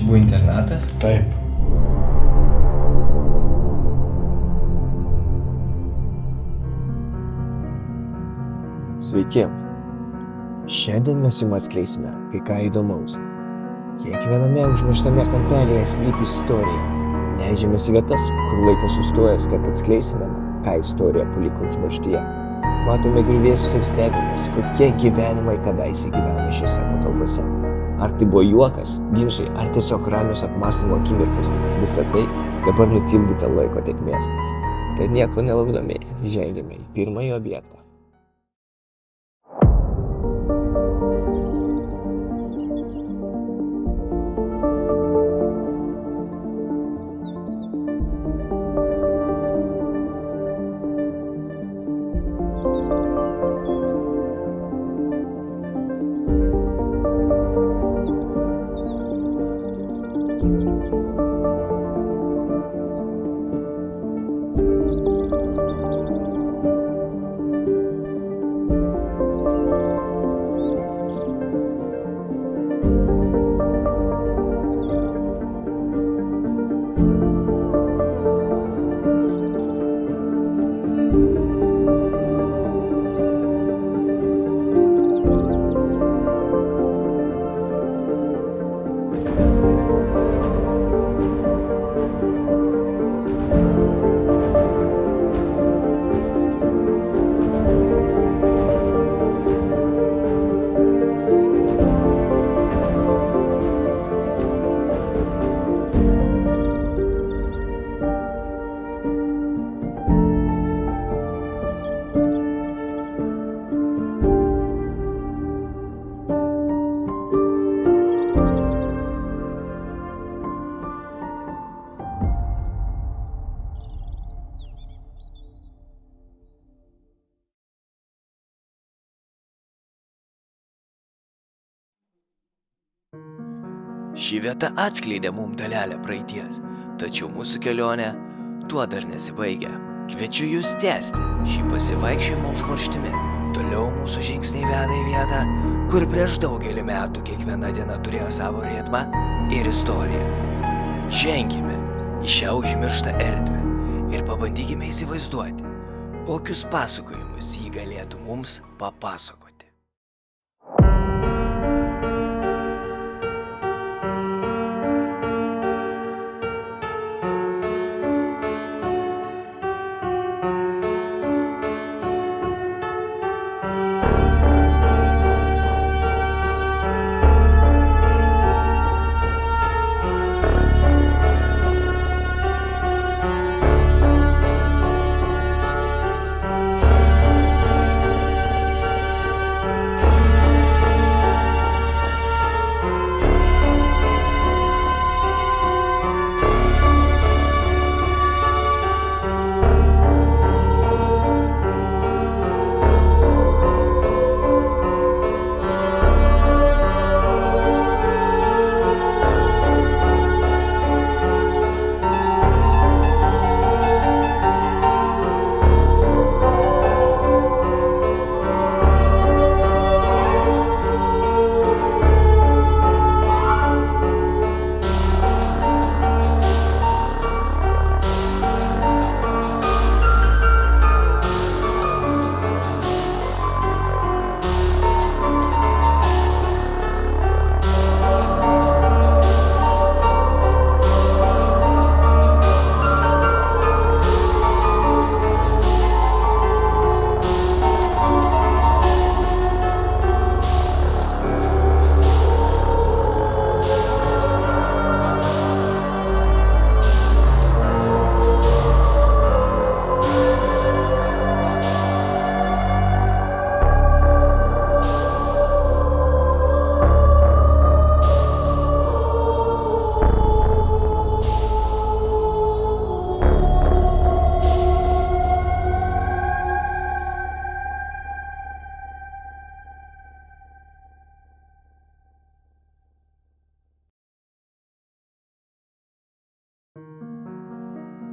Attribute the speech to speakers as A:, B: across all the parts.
A: buvo internatas?
B: Taip.
C: Sveiki. Šiandien mes jums atskleisime kai ką įdomaus. Kiekviename užmirštame kampelėje slypi istorija. Leidžiamės į vietas, kur laikas sustojęs, kad atskleisime, ką istorija paliko užmarštyje. Matome griuvėsius ir stebimės, kokie gyvenimai kadaise gyveno šiose patalpose. Ar tai buvo juokas, ginčai, ar tiesiog ramios apmąstymo akimirkos. Visa tai dabar nutildyta laiko tėkmės. Tad nieko nelaukdami žengėme į pirmąjį objektą.
D: Ši vieta atskleidė mums dalelę praeities, tačiau mūsų kelionė tuo dar nesibaigia. Kviečiu jūs tęsti šį pasivaikščiojimą užmarštimi. Toliau mūsų žingsniai veda į vietą, kur prieš daugelį metų kiekviena diena turėjo savo ritmą ir istoriją. Ženkime į šią užmirštą erdvę ir pabandykime įsivaizduoti, kokius pasakojimus ji galėtų mums papasakoti.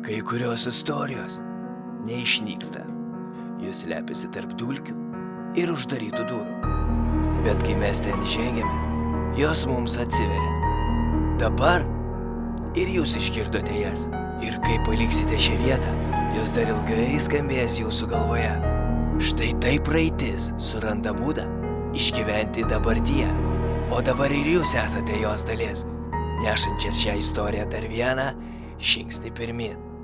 D: Kai kurios istorijos neišnyksta. Jos slepiasi tarp dulkių ir uždarytų durų. Bet kai mes ten žengiame, jos mums atsiveria. Dabar ir jūs išgirdote jas. Ir kai paliksite šią vietą, jos dar ilgai skambės jūsų galvoje. Štai tai praeitis suranda būdą išgyventi dabartyje. O dabar ir jūs esate jos dalis, nešančias šią istoriją dar vieną žingsnį pirmin.